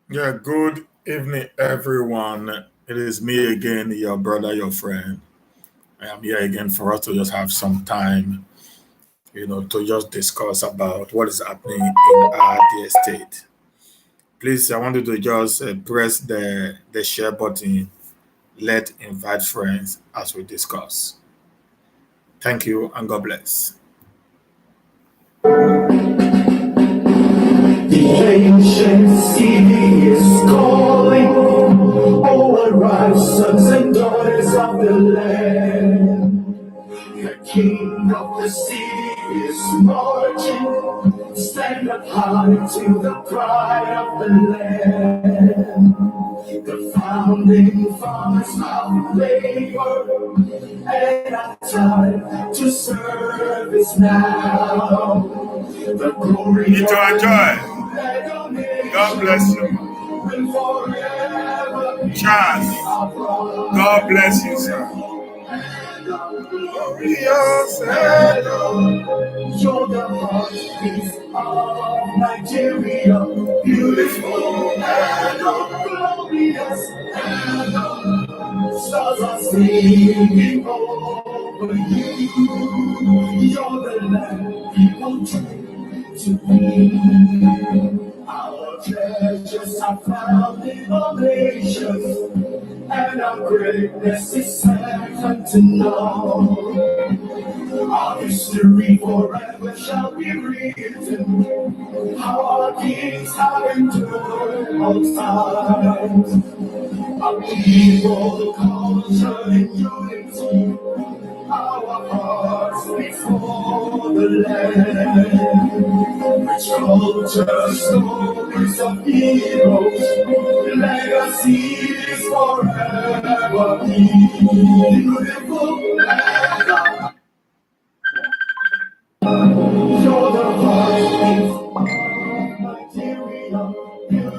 Yeah, good evening, everyone. It is me again, your brother, your friend. I am here again for us to just have some time, to just discuss about what is happening in our dear state. Please, I wanted to just press the share button. Let invite friends as we discuss. Thank you and God bless. The ancient city is calling. Oh, arise, sons and daughters of the land. The king of the city is marching. Stand up high to the pride of the land. The founding fathers of labor and our time to serve is now. The glory You to enjoy. of God bless you. will forever be Charles, our pride. God bless you, sir. Glorious You're the heartbeat of Nigeria, beautiful and glorious, and stars are singing over you. You're the land people dream to be. Our treasures are found in all nations, and our greatness is second to none. Our history forever shall be written. How our kings have endured all times. Our people, culture, and unity. Our hearts before the land. Rich culture, stories of heroes. Legacies forever beautiful.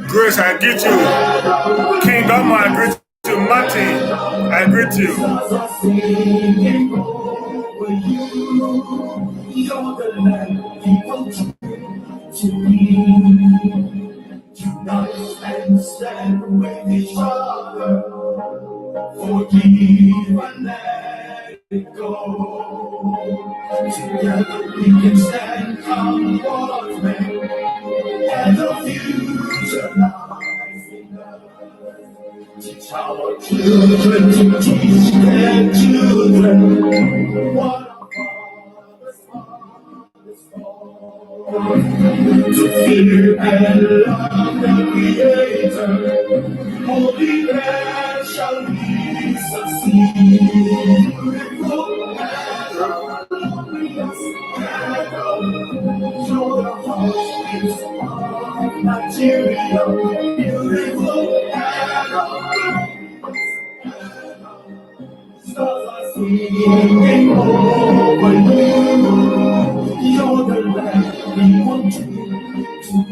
Grace, I greet you. Kingdom, I greet you. Martin, I greet you. You're the land people to be. Unite and stand with each other. Forgive and let it go. Together we can stand on what may, and the future lies in us. Teach our children to teach their children what our fathers taught. To fear and love the Creator, holy man shall we succeed. Beautiful and glorious, you're the heartbeat of Nigeria. Beautiful and stars are singing over you. You're the land we want to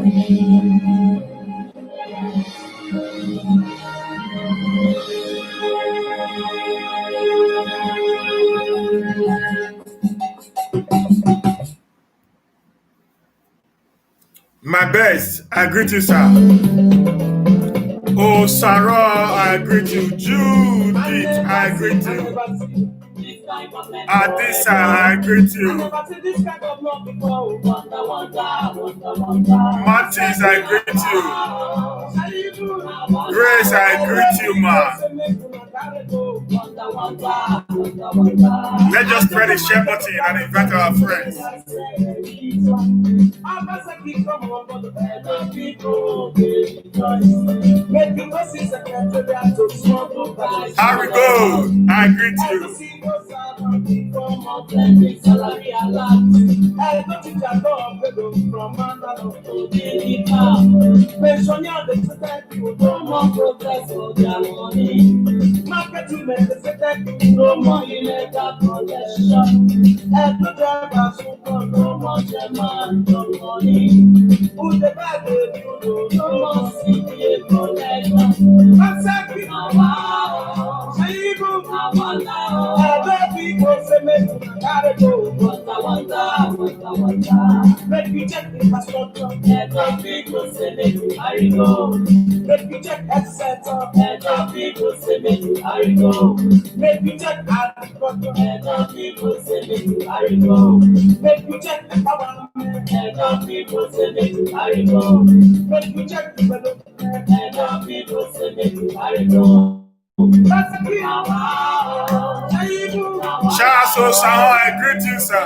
be. My best, I greet you, sir. Oh, Sarah, I greet you. Judith, I greet you. Adisa, I greet you. Martins, I greet you. Grace, I greet you, ma. Let's just press the share button and invite our friends. How we go? I greet you. No more illegal possession. Every driver should no more German, no money. Who the bad baby, no more CPA collection. Masaki, wow, Shaibu, I love people say, make you gotta go. Wanda, Make you check the pastor, and the people say make you carry go. Make you check health center, and the people say make you carry go. Make you check agriculture, and the people say make you carry go. Make you check empowerment, and the people say make you carry go. Make you check development, and the people say make you carry go. Shaso Sao, I greet you, sir.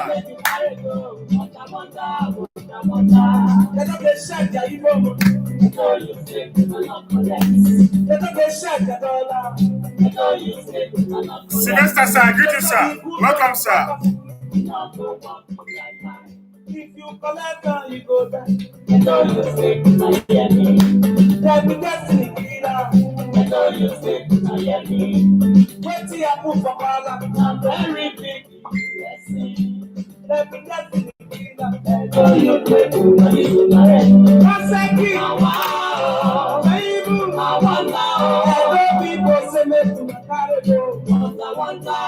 Sylvester, sir, I greet you, sir. Welcome, sir. If you collect and you go back, you know you say, Miami. Then we destiny killer, you know you say, Miami. Wait till I put for Pala, I'm very big blessing. Then we destiny killer, you know you say, Obaseki, wow, baby, wonder, every people say me to carry go, wonder.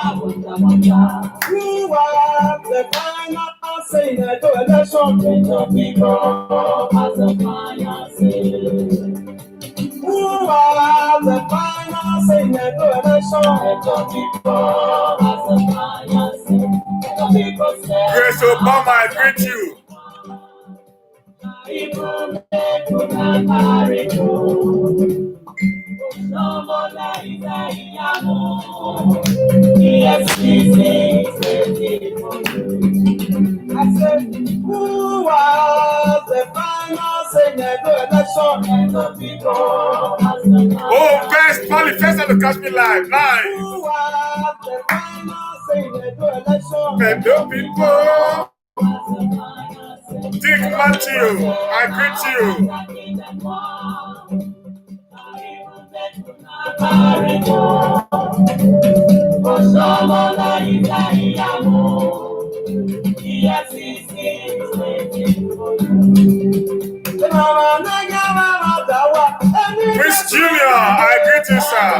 You are the final. Saying that to election, the people as a final say. Who are the final saying that to election, the people as a final say. The people say. Grace Obama, I greet you. I said, who was the final saying to election and the people? Oh, best manifest to catch me live. Who was the final saying to election And the people. Dick Matthew, I greet you. Miss Junior, I greet you, sir.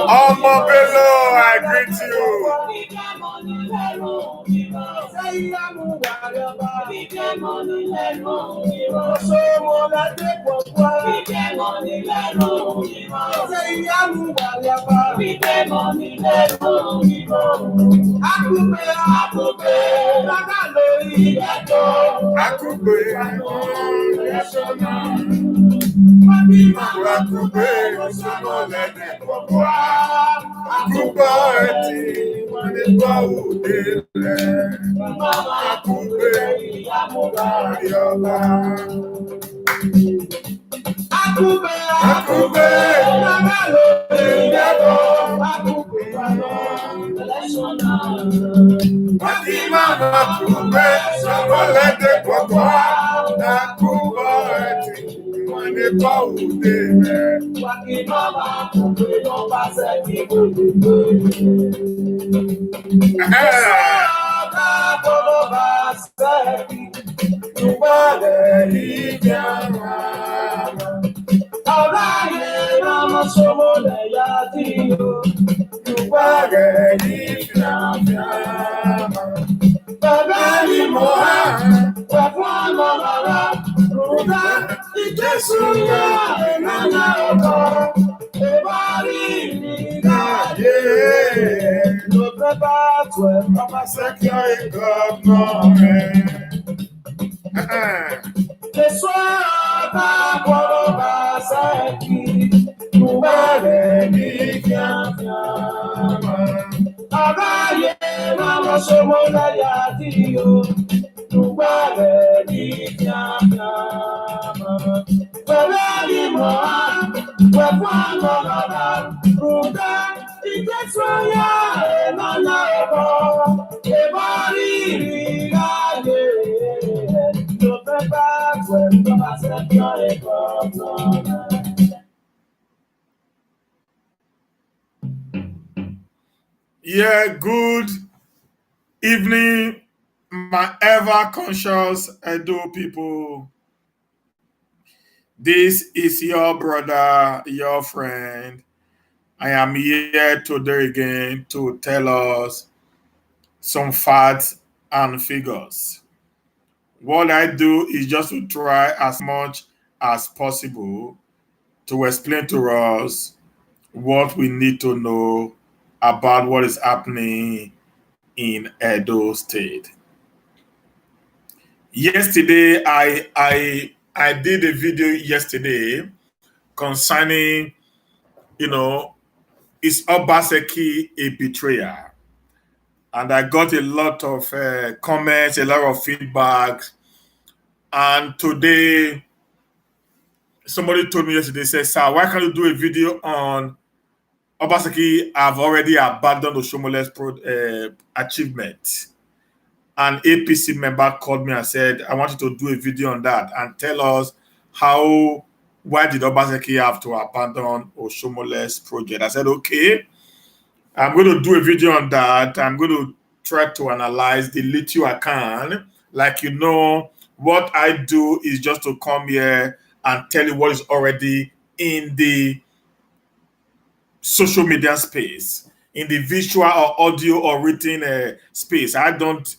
Omo Bello, I greet you. Yeah, good evening, my ever conscious Edo people. This is your brother, your friend. I am here today again to tell us some facts and figures. What I do is just to try as much as possible to explain to us what we need to know about what is happening in Edo State. Yesterday, I did a video yesterday concerning, you know, is Obaseki a betrayer? And I got a lot of comments, a lot of feedback. And today, somebody told me yesterday, said, "Sir, why can't you do a video on Obaseki? I've already abandoned Oshomole's achievement." An APC member called me and said, "I want you to do a video on that and tell us why did Obaseki have to abandon Oshomole's project?" I said, "Okay, I'm going to do a video on that. I'm going to try to analyze the little I can. Like, what I do is just to come here and tell you what is already in the social media space, in the visual or audio or written space. I don't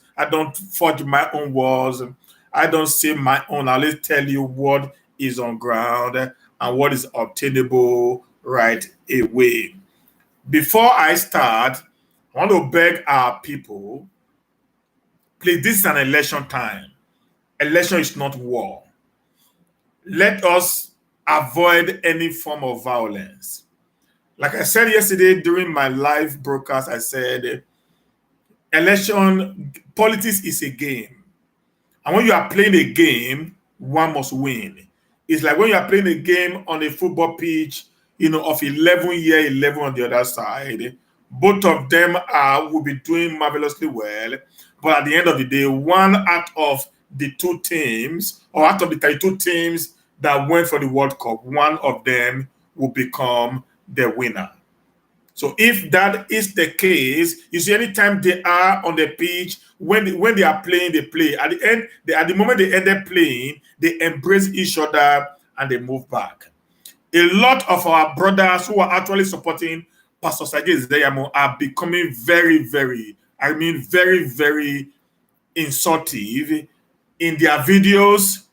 forge my own words. I don't say my own. I'll just tell you what is on ground and what is obtainable right away." Before I start, I want to beg our people, please, this is an election time. Election is not war. Let us avoid any form of violence. Like I said yesterday during my live broadcast, I said, politics is a game. And when you are playing a game, one must win. It's like when you are playing a game on a football pitch, of 11 year 11 on the other side. Both of them will be doing marvelously well. But at the end of the day, one out of the two teams, or out of the 32 teams that went for the World Cup, one of them will become the winner. So if that is the case, you see, anytime they are on the pitch, when they are playing, they play. At the end, at the moment they end up playing, they embrace each other and they move back. A lot of our brothers who are actually supporting Pastor Sergei Zeyamo are becoming very, very, very, very insultive in their videos,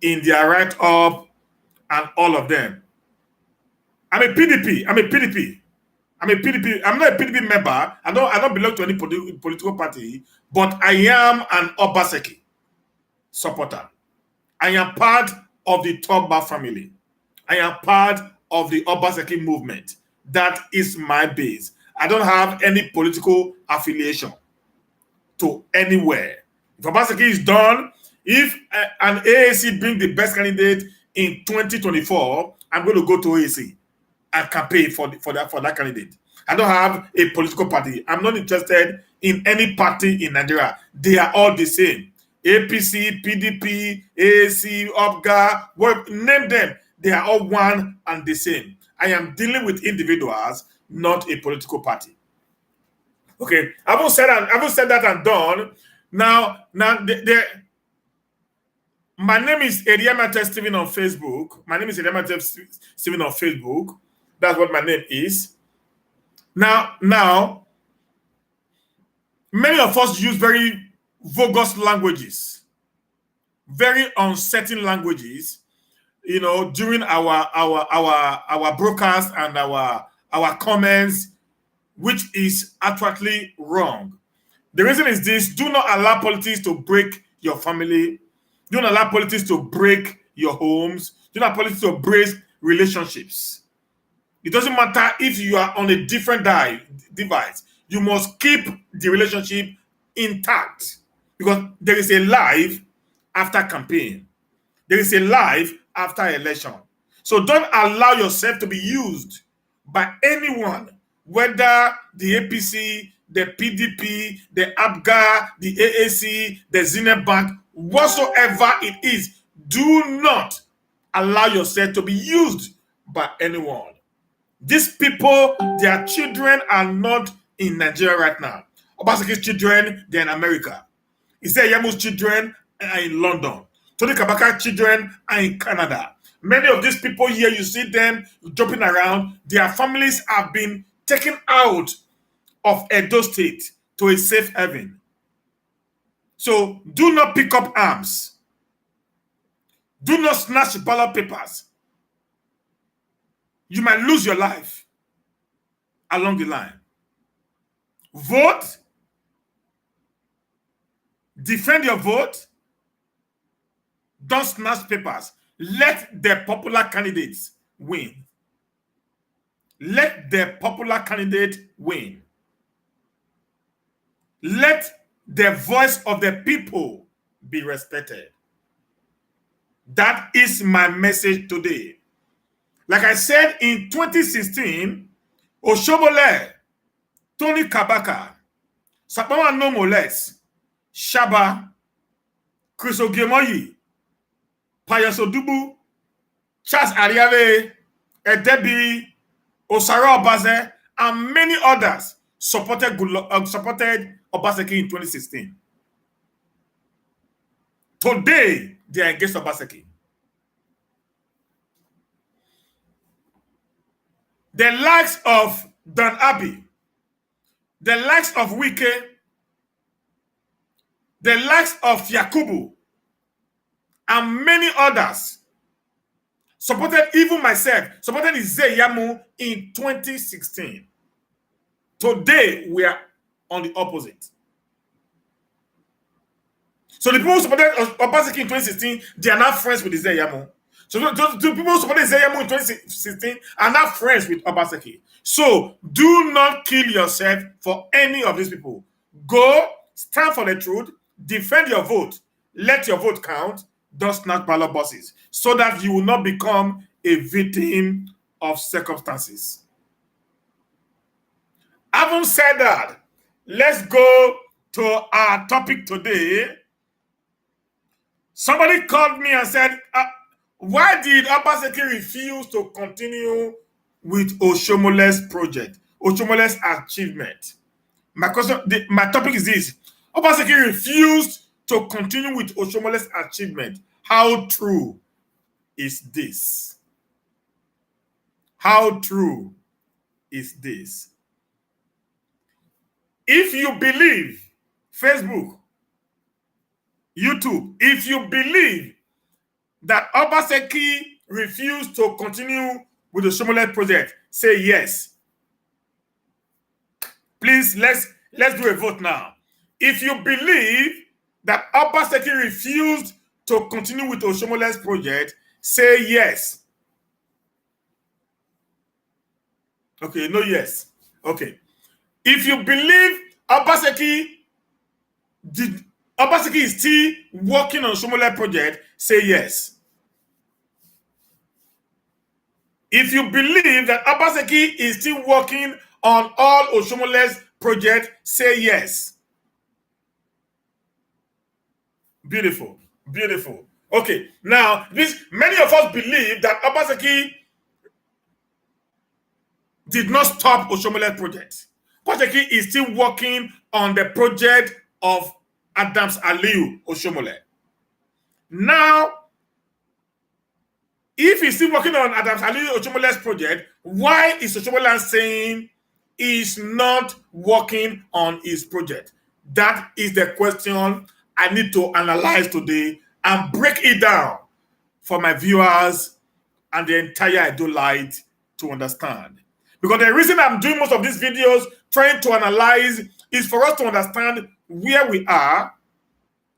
in their write-up, and all of them. I'm a PDP. I'm not a PDP member. I don't belong to any political party, but I am an Obaseki supporter. I am part of the Togba family. I am part of the Obaseki movement. That is my base. I don't have any political affiliation to anywhere. If Obaseki is done, if an AAC bring the best candidate in 2024, I'm going to go to AAC and campaign for that candidate. I don't have a political party. I'm not interested in any party in Nigeria. They are all the same. APC, PDP, AAC, OPGA, name them. They are all one and the same. I am dealing with individuals, not a political party. Okay, I haven't said that and done. Now, my name is ERIAMIANTOE Steven on Facebook. My name is ERIAMIANTOE Steven on Facebook. That's what my name is. Now, many of us use very bogus languages, very uncertain languages, during our broadcast and our comments, which is actually wrong. The reason is this: do not allow politics to break your family. Do not allow politics to break your homes. Do not allow politics to break relationships. It doesn't matter if you are on a different device. You must keep the relationship intact, because there is a life after campaign. There is a life after election. So don't allow yourself to be used by anyone, whether the APC, the PDP, the APGA, the AAC, the Zenith Bank, whatsoever it is. Do not allow yourself to be used by anyone. These people, their children are not in Nigeria right now. Obaseki's children, they're in America. Yamu's children are in London. Tony Kabaka's children are in Canada. Many of these people here, you see them jumping around. Their families have been taken out of Edo State to a safe haven. So do not pick up arms. Do not snatch ballot papers. You might lose your life along the line. Vote. Defend your vote. Don't snatch papers. Let the popular candidates win. Let the popular candidate win. Let the voice of the people be respected. That is my message today. Like I said, in 2016, Oshomole, Tony Kabaka, Sapama No Moles, Shaba, Chris Ogemoyi, Pius Odubu, Charles Ariave, Edebi, Osaro Obaze, and many others supported Obaseki in 2016. Today, they are against Obaseki. The likes of Dan Abbey, the likes of Wike, the likes of Yakubu, and many others supported, even myself, supported ERIAMIANTOE in 2016. Today, we are on the opposite. So the people who supported Obaseki in 2016, they are not friends with ERIAMIANTOE. So the people who supported ERIAMIANTOE in 2016 are not friends with Obaseki. So do not kill yourself for any of these people. Go, stand for the truth, defend your vote, let your vote count, don't snatch ballot boxes, so that you will not become a victim of circumstances. Having said that, let's go to our topic today. Somebody called me and said, why did Obaseki refuse to continue with Oshomole's project, Oshomole's achievement? My topic is this. Obaseki refused to continue with Oshomole's achievement. How true is this? How true is this? If you believe, Facebook, YouTube, if you believe that Obaseki refused to continue with the Oshomole project, say yes. Please, let's do a vote now. If you believe that Obaseki refused to continue with Oshomole's project, say yes. Okay, no yes. Okay. If you believe Obaseki is still working on Oshomole project, say yes. If you believe that Obaseki is still working on all Oshomole's projects, say yes. Beautiful. Beautiful. Okay, now many of us believe that Obaseki did not stop Oshomole's project. Obaseki is still working on the project of Adams Aliyu Oshomole. Now, if he's still working on Adams Aliyu Oshomole's project, why is Oshomole saying he's not working on his project? That is the question I need to analyze today and break it down for my viewers and the entire Idolite to understand. Because the reason I'm doing most of these videos, trying to analyze, is for us to understand where we are,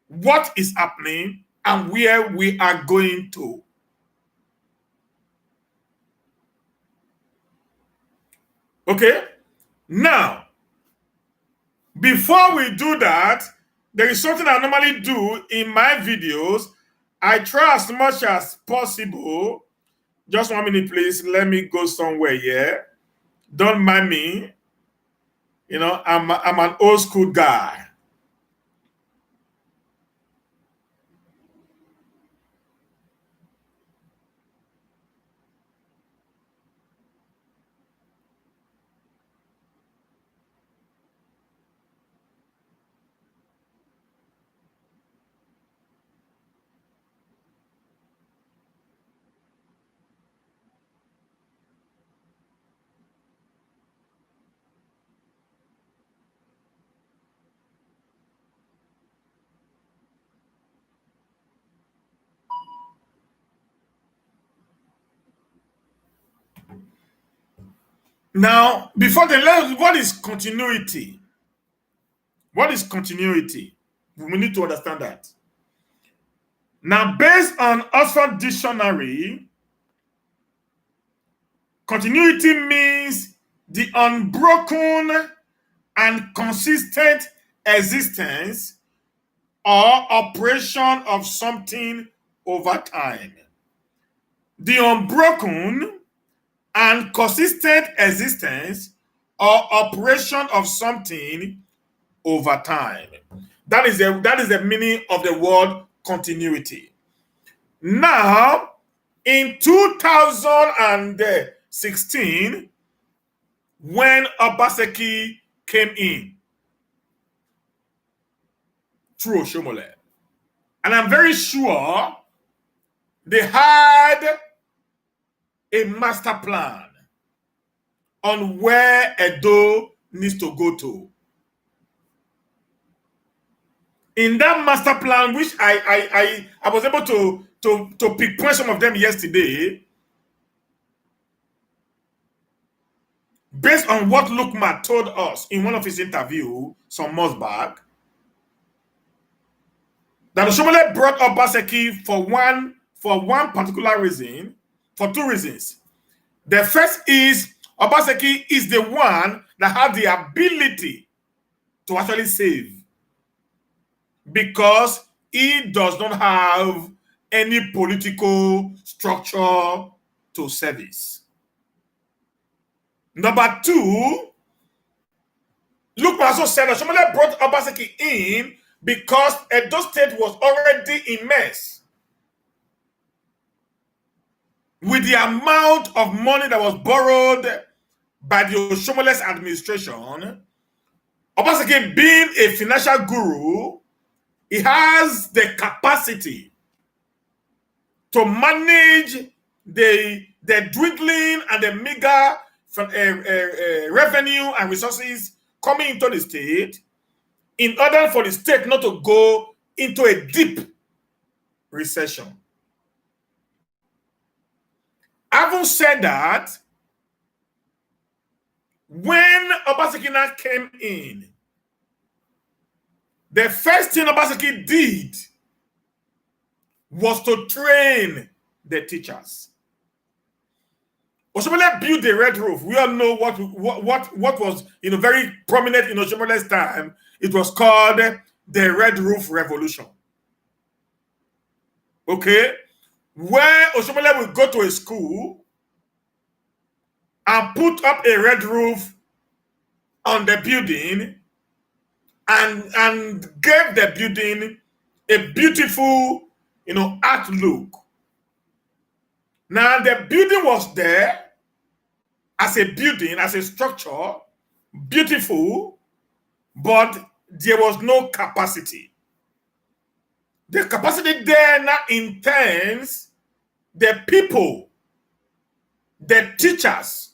what is happening, and where we are going to. Okay? Now, before we do that, there is something I normally do in my videos. I try as much as possible. Just 1 minute, please. Let me go somewhere here. Don't mind me. You know, I'm an old school guy. Now, what is continuity? What is continuity? We need to understand that. Now, based on Oxford Dictionary, continuity means the unbroken and consistent existence or operation of something over time. The unbroken and consistent existence or operation of something over time. That is the meaning of the word continuity. Now, in 2016, when Obaseki came in through Oshomole, and I'm very sure they had a master plan on where Edo needs to go to. In that master plan, which I was able to pinpoint some of them yesterday, based on what Lukman told us in one of his interviews some months back, that Oshomole brought up Obaseki for one particular reason, for two reasons. The first is Obaseki is the one that had the ability to actually save, because he does not have any political structure to service. Number two, Lukman also said that Oshomole brought Obaseki in because Edo State was already immersed with the amount of money that was borrowed by the Oshomole's administration. Obaseki, being a financial guru, he has the capacity to manage the dwindling and the meager revenue and resources coming into the state, in order for the state not to go into a deep recession. Having said that, when Obaseki came in, the first thing Obaseki did was to train the teachers. Oshomole built the red roof. We all know what was very prominent in Oshomole's time. It was called the Red Roof Revolution. Okay, where Oshomole will go to a school and put up a red roof on the building and gave the building a beautiful, art look. Now, the building was there as a building, as a structure, beautiful, but there was no capacity. The capacity there now intends the people, the teachers,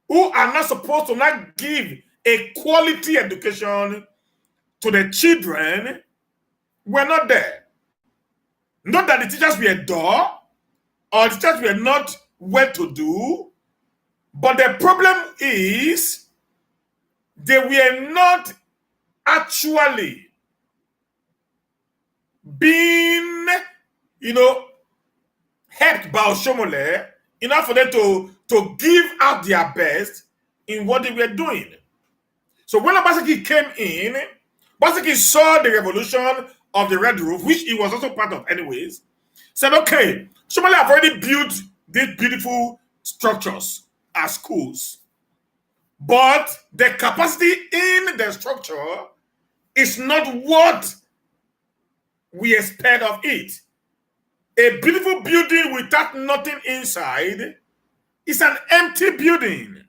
who are not supposed to not give a quality education to the children, were not there. Not that the teachers were dull or the teachers were not well to do, but the problem is they were not actually being, helped by Oshomole in order for them to give out their best in what they were doing. So when Obaseki came in, Obaseki saw the revolution of the Red Roof, which he was also part of anyways, said, okay, Oshomole have already built these beautiful structures as schools, but the capacity in the structure is not what we expect of it. A beautiful building without nothing inside is an empty building.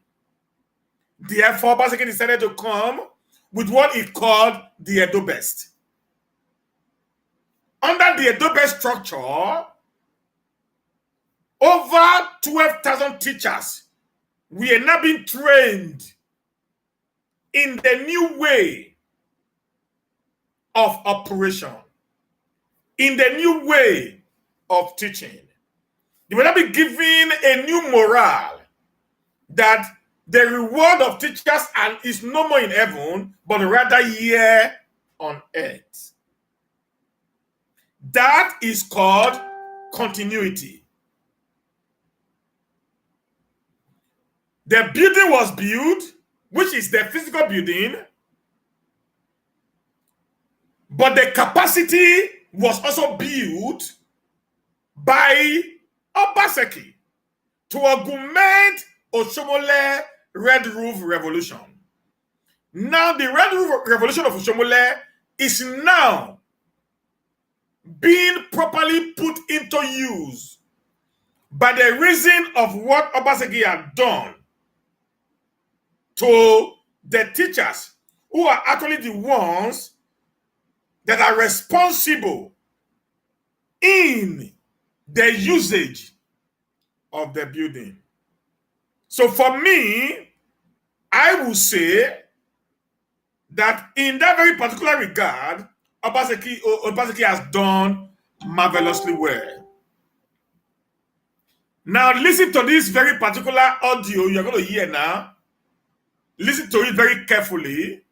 Therefore, Obaseki decided to come with what he called the Edo Best. Under the Edo Best structure, over 12,000 teachers were now being trained in the new way of operation, in the new way of teaching. They will not be given a new morale that the reward of teachers and is no more in heaven, but rather here on earth. That is called continuity. The building was built, which is the physical building, but the capacity was also built by Obaseki to augment Oshomole Red Roof Revolution. Now, the Red Roof Revolution of Oshomole is now being properly put into use by the reason of what Obaseki had done to the teachers who are actually the ones that are responsible in the usage of the building. So for me, I will say that in that very particular regard, Obaseki has done marvelously well. Now listen to this very particular audio you're going to hear now. Listen to it very carefully.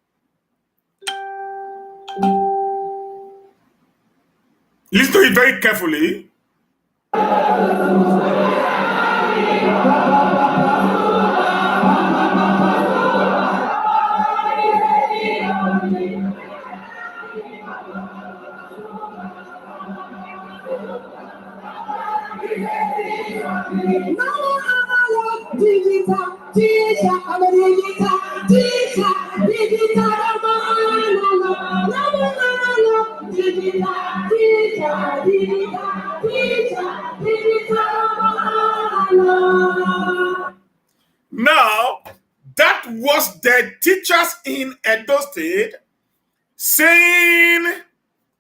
Listen to it very carefully. Now, that was the teachers in Edo State saying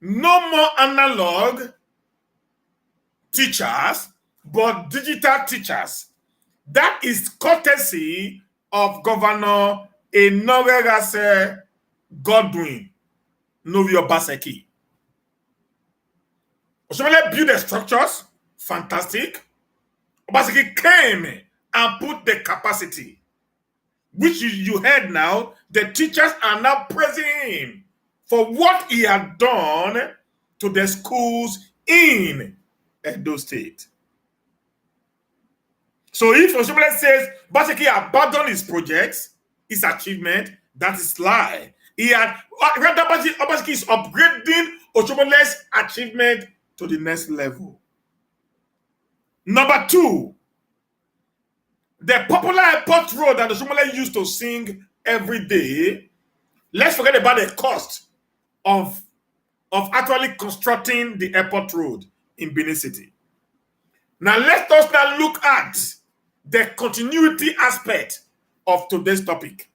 no more analog teachers, but digital teachers. That is courtesy of Governor Enoregase Godwin Novi Obaseki. Oshomole built the structures, fantastic. Obaseki came and put the capacity, which you heard now. The teachers are now praising him for what he had done to the schools in Edo State. So if Oshomole says Obaseki abandoned his projects, his achievement, that is lie. Obaseki is upgrading Oshomole's achievement to the next level. Number two, the popular airport road that Oshomole used to sing every day, let's forget about the cost of actually constructing the airport road in Benin City. Now let us now look at the continuity aspect of today's topic.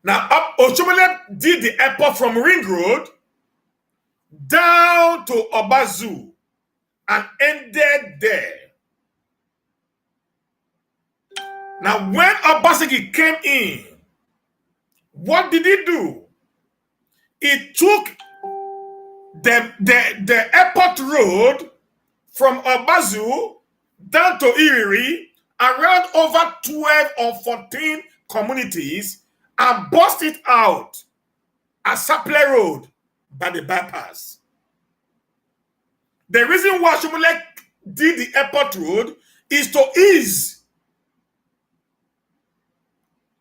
Now, Oshomole did the airport from Ring Road down to Obazu and ended there. Now, when Obaseki came in, what did he do? He took the airport road from Obazu down to Iriri, around over 12 or 14 communities, and bust it out at Saple Road by the bypass. The reason why Oshomole did the airport road is to ease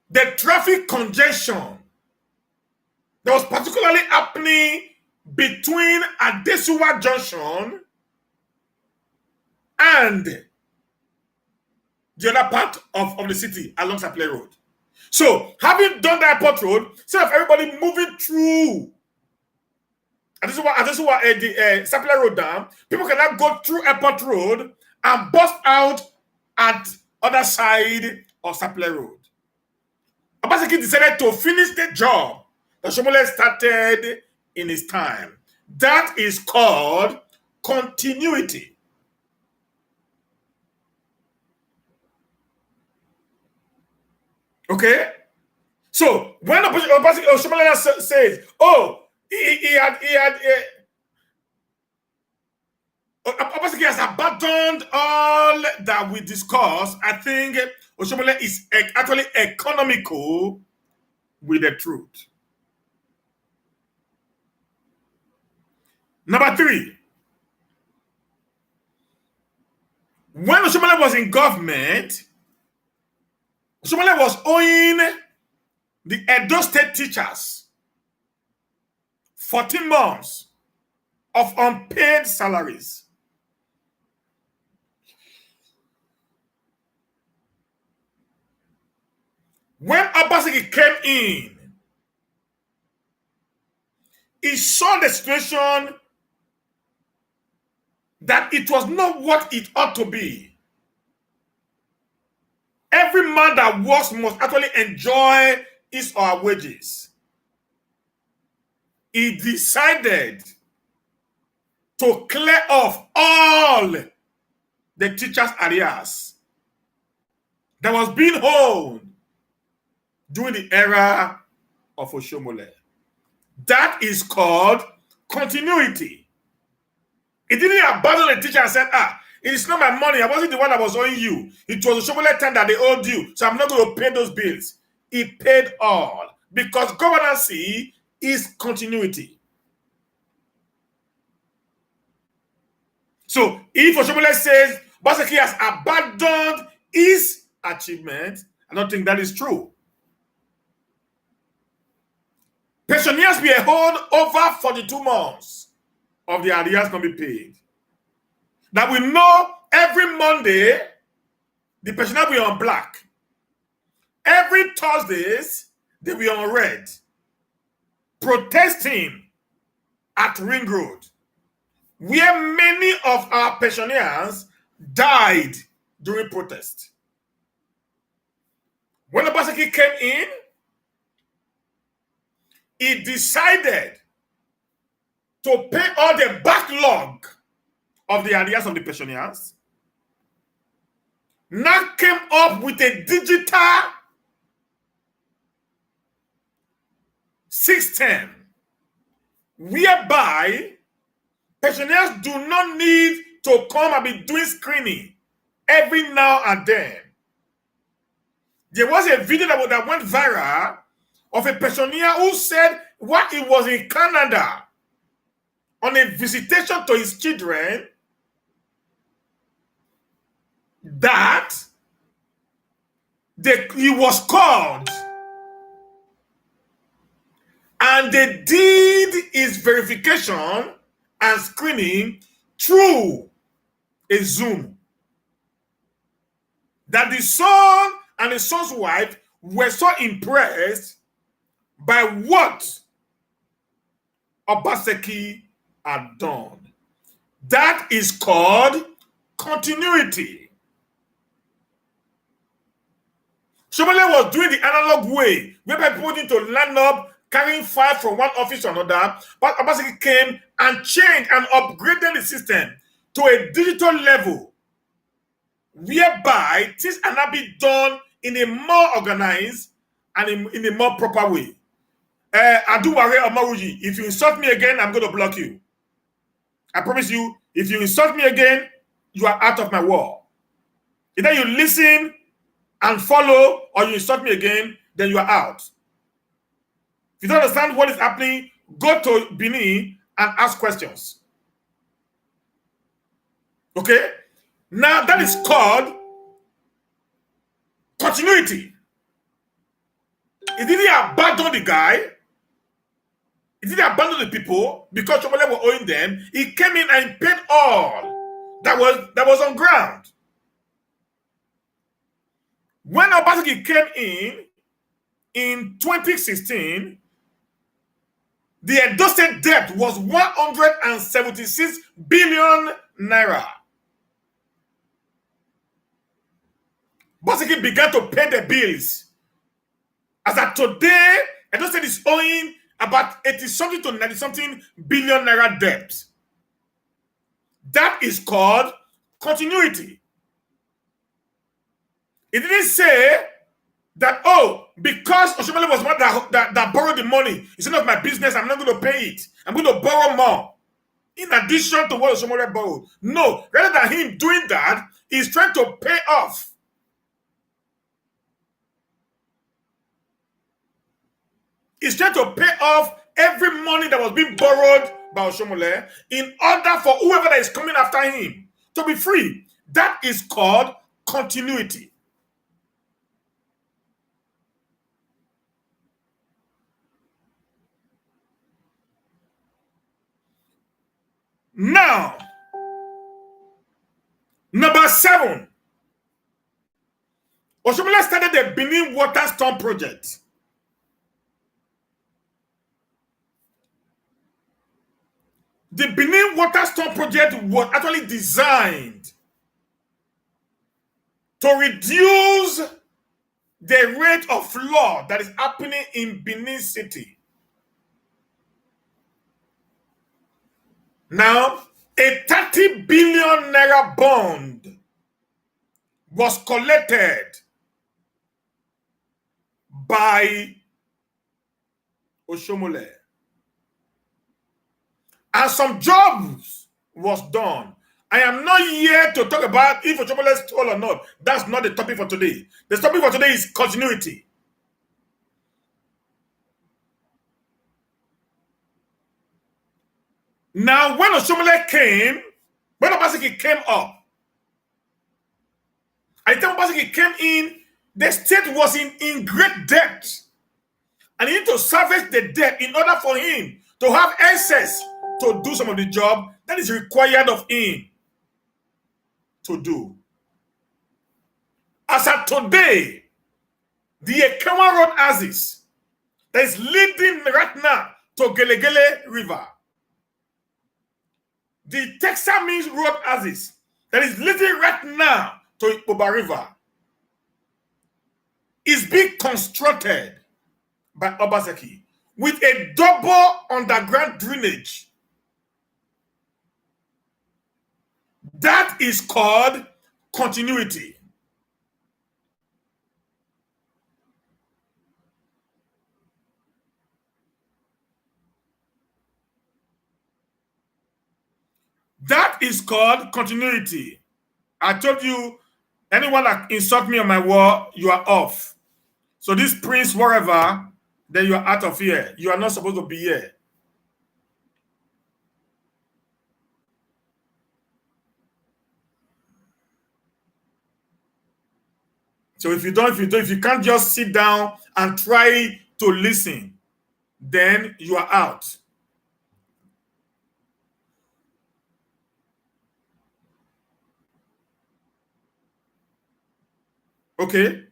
the traffic congestion that was particularly happening between Adesuwa Junction and the other part of the city along Saple Road. So, having done the airport road, instead of everybody moving through Adesuwa the Saple Road down, people can now go through airport road and bust out at other side of Saple Road. Obaseki decided to finish the job that Oshomole started in his time. That is called continuity. Okay? So, when Oshomole says, Obaseki has abandoned all that we discussed, I think Oshomole is actually economical with the truth. Number 3, when Oshomole was in government, Oshomole was owing the Edo State teachers 14 months of unpaid salaries. When Obaseki came in, he saw the situation that it was not what it ought to be. Every man that works must actually enjoy his or her wages. He decided to clear off all the teachers' arrears that was being owed during the era of Oshomole. That is called continuity. He didn't abandon the teacher and said, it is not my money. I wasn't the one that was owing you. It was Oshomole time that they owed you, so I'm not going to pay those bills. He paid all because governance is continuity. So if Oshomole says Obaseki has abandoned his achievement, I don't think that is true. Pensioners were owed over 42 months of the arrears not be paid. Now we know every Monday the pensioners were on black. Every Thursdays they were on red, protesting at Ring Road, where many of our pensioners died during protest. When Obaseki came in, he decided to pay all the backlog of the arrears of the pensioners. Now came up with a digital system whereby pensioners do not need to come and be doing screening every now and then. There was a video that went viral of a pensioner who said while he was in Canada on a visitation to his children that he was called and they did his verification and screening through a Zoom. That the son and the son's wife were so impressed by what Obaseki had done. That is called continuity. Oshomole was doing the analog way, whereby people need to line up, carrying file from one office to another, but Obaseki came and changed and upgraded the system to a digital level, whereby things are now being done in a more organized and in a more proper way. Aduware Omaruji, if you insult me again, I'm going to block you. I promise you, if you insult me again, you are out of my wall. Either you listen and follow, or you insult me again, then you are out. If you don't understand what is happening, go to Benin and ask questions. Okay? Now that is called continuity. He didn't abandon the guy. He didn't abandon the people because Oshomole were owing them. He came in and paid all that was on ground. When Obaseki came in 2016, the Edo State debt was 176 billion naira. Obaseki began to pay the bills. As of today, Edo State is owing about 80-something to 90-something billion naira debt. That is called continuity. It didn't say that, because Oshomole was one that borrowed the money, it's none of my business, I'm not going to pay it. I'm going to borrow more. In addition to what Oshomole borrowed. No, rather than him doing that, he's trying to pay off is trying to pay off every money that was being borrowed by Oshomole in order for whoever that is coming after him to be free. That is called continuity. Now, number 7. Oshomole started the Benin Water Storm Project. The Benin Water Storm Project was actually designed to reduce the rate of flood that is happening in Benin City. Now, a 30 billion naira bond was collected by Oshomole. And some jobs was done. I am not here to talk about if Oshomole stole or not. That's not the topic for today. The topic for today is continuity. Now, when Oshomole came, when Obaseki came up, I tell Obaseki came in, the state was in great debt. And he need to service the debt in order for him to have access to do some of the job that is required of him to do. As of today, the Ekema Road axis that is leading right now to Gelegele River, the Texas Road axis that is leading right now to Oba River, is being constructed by Obaseki with a double underground drainage. That is called continuity. That is called continuity. I told you, anyone that insult me on my wall, you are off. So this prince, wherever, then you are out of here. You are not supposed to be here. So if you can't just sit down and try to listen, then you are out. Okay?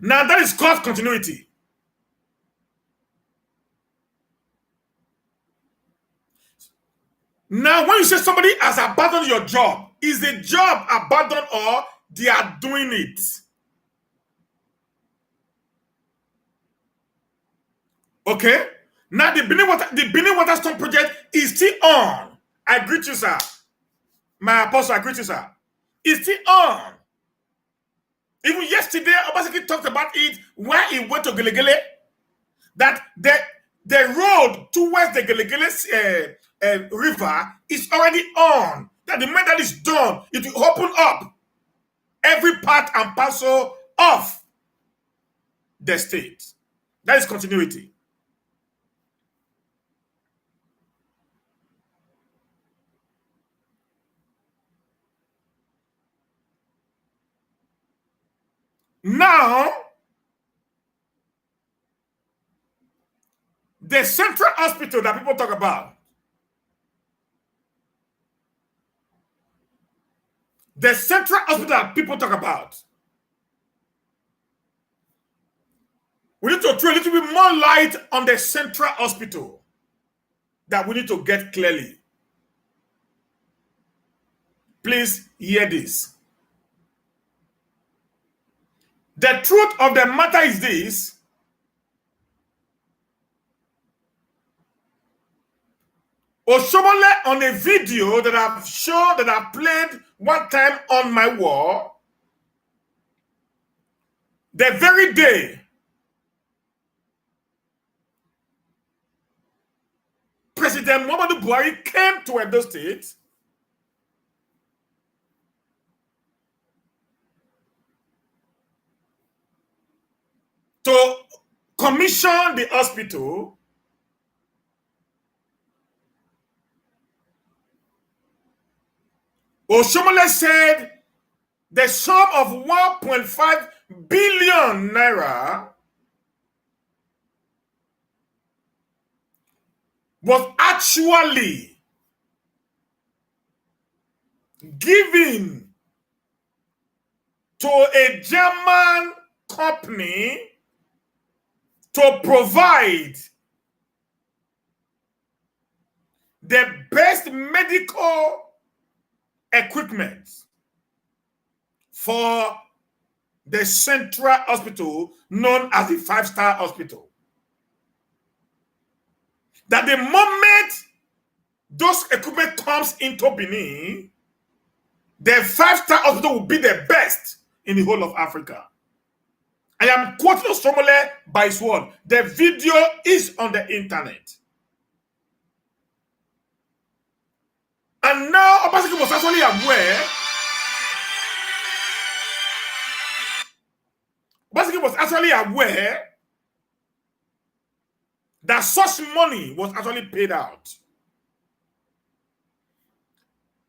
Now that is called continuity. Now, when you say somebody has abandoned your job, is the job abandoned or they are doing it? Okay? Now the Benin Water Storm Project is still on. I greet you, sir. My apostle, I greet you, sir. It's still on. Even yesterday, Obaseki talked about it when he went to Gelegele. That the road towards the Gelegele river is already on. That the moment that is done, it will open up every part and parcel of the state. That is continuity. Now, the central hospital that people talk about, the central hospital that people talk about, we need to throw a little bit more light on the central hospital that we need to get clearly. Please hear this. The truth of the matter is this: Oshomole, on a video that I've shown, that I played one time on my wall, the very day President Muhammadu Buhari came to Edo State, to commission the hospital, Oshomole said the sum of 1.5 billion naira was actually given to a German company to provide the best medical equipment for the central hospital known as the 5-star hospital. That the moment those equipment comes into Benin, the 5-star hospital will be the best in the whole of Africa. I am quoting Oshomole by his word. The video is on the internet. And now Obaseki was actually aware. Obaseki was actually aware that such money was actually paid out.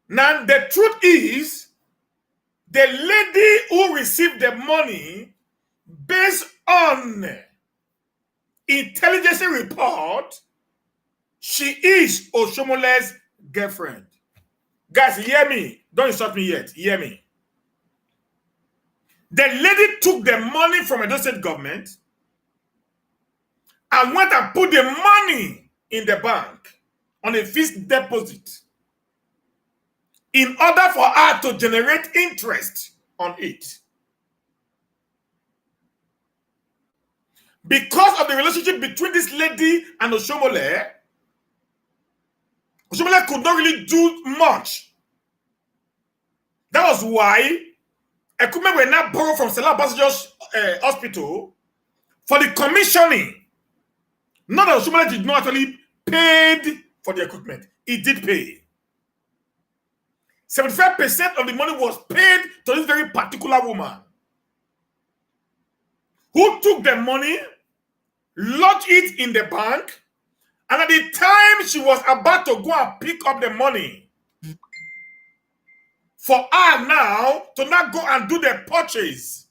Now, the truth is, the lady who received the money based on intelligence report, she is Oshomole's girlfriend. Guys, hear me. Don't insult me yet. Hear me. The lady took the money from the state government and went and put the money in the bank on a fixed deposit in order for her to generate interest on it. Because of the relationship between this lady and Oshomole, Oshomole could not really do much. That was why equipment were not borrowed from Stella Ambassador's hospital for the commissioning. Not that Oshomole did not actually paid for the equipment. He did pay. 75% of the money was paid to this very particular woman who took the money, lodged it in the bank, and at the time she was about to go and pick up the money, for her now to not go and do the purchase,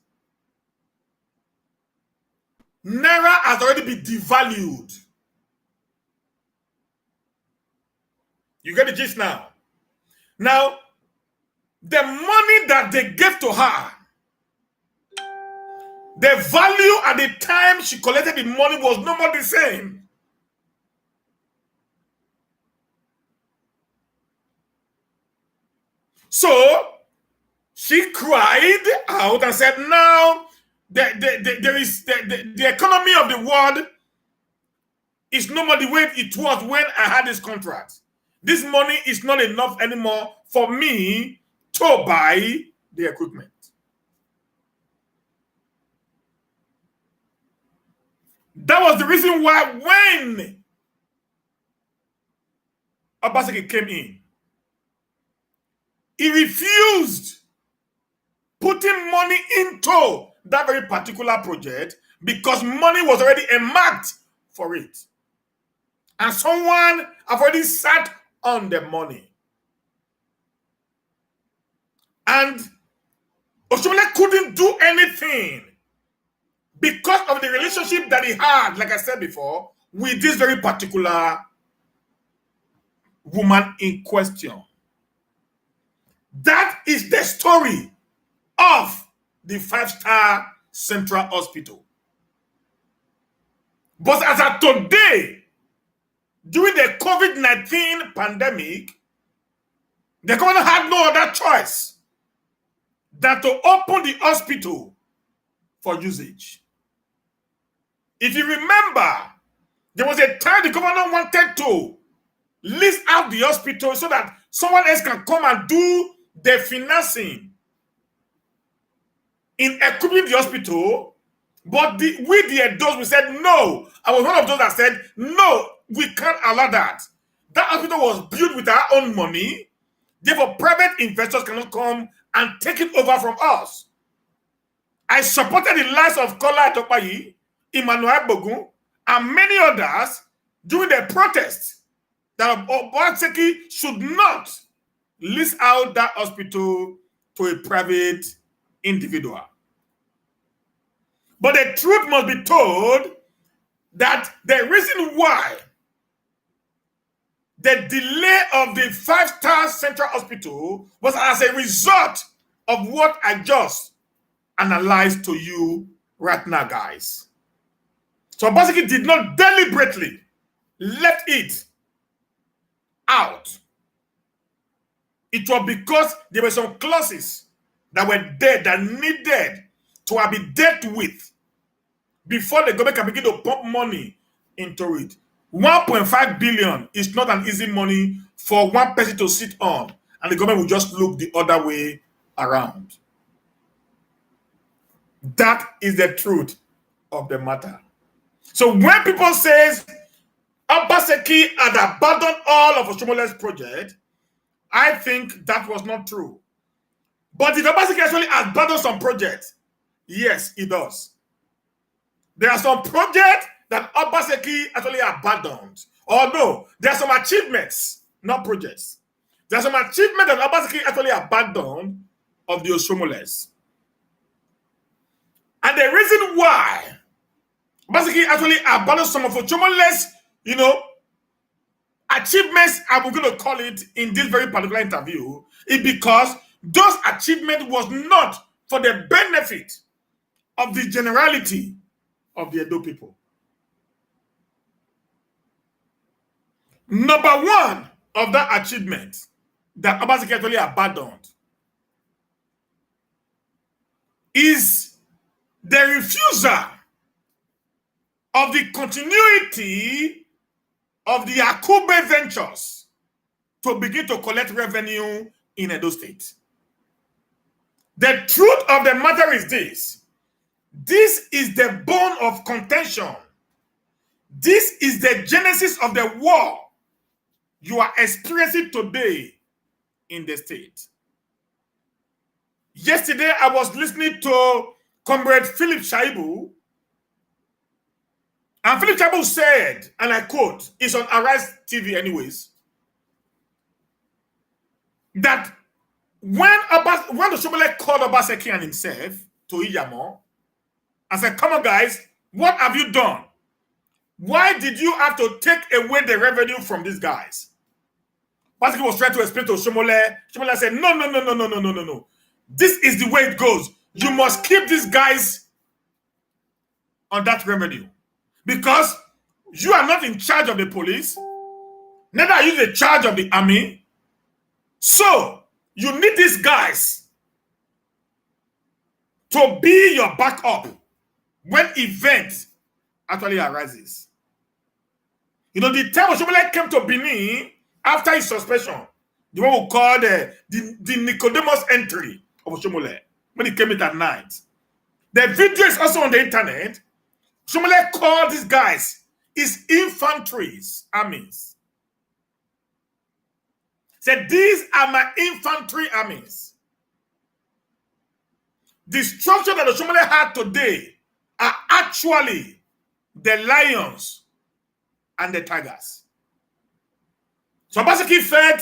Naira has already been devalued. You get the gist now? Now, the money that they gave to her, the value at the time she collected the money was no more the same. So she cried out and said, now the economy of the world is no more the way it was when I had this contract. This money is not enough anymore for me to buy the equipment. That was the reason why when Obaseki came in, he refused putting money into that very particular project because money was already earmarked for it. And someone have already sat on the money. And Oshomole couldn't do anything because of the relationship that he had, like I said before, with this very particular woman in question. That is the story of the 5-star Central Hospital. But as of today, during the COVID-19 pandemic, the government had no other choice than to open the hospital for usage. If you remember, there was a time the government wanted to lease out the hospital so that someone else can come and do the financing in equipping the hospital, but we said no. I was one of those that said no, we can't allow that. That hospital was built with our own money, therefore private investors cannot come and take it over from us. I supported the likes of Kola Topayi Emmanuel Bogun, and many others during the protest that Obaseki should not lease out that hospital to a private individual. But the truth must be told that the reason why the delay of the 5-star Central Hospital was as a result of what I just analyzed to you right now, guys. So Obaseki did not deliberately let it out. It was because there were some clauses that were there that needed to be dealt with before the government can begin to pump money into it. 1.5 billion is not an easy money for one person to sit on, and the government will just look the other way around. That is the truth of the matter. So when people say Obaseki had abandoned all of Oshomole's project, I think that was not true. But did Obaseki actually abandon some projects? Yes, he does. There are some projects that Obaseki actually abandoned. Or no, there are some achievements, not projects. There are some achievements that Obaseki actually abandoned of the Oshomoles. And the reason why Obaseki actually abandoned some of Oshomoles, achievements, I'm going to call it in this very particular interview, is because those achievements was not for the benefit of the generality of the Edo people. Number one of that achievement that Obaseki actually abandoned is the refusal of the continuity of the Akube ventures to begin to collect revenue in Edo State. The truth of the matter is this. This is the bone of contention. This is the genesis of the war you are experiencing today in the state. Yesterday, I was listening to Comrade Philip Shaibu, and Philip Shaibu said, and I quote, it's on Arise TV anyways, that when the Oshomole called Obaseki and himself to Iyamo and said, come on guys, what have you done? Why did you have to take away the revenue from these guys? Obaseki was trying to explain to Oshomole. Oshomole said, no. This is the way it goes. You must keep these guys on that revenue. Because you are not in charge of the police, neither are you in charge of the army. So, you need these guys to be your backup when events actually arises. The time Oshomole came to Benin after his suspension, the one we call the Nicodemus entry of Oshomole, when he came in at night. The video is also on the internet. Oshomole called these guys his infantry armies. Said, these are my infantry armies. The structure that Oshomole had today are actually the lions and the tigers. So Obaseki felt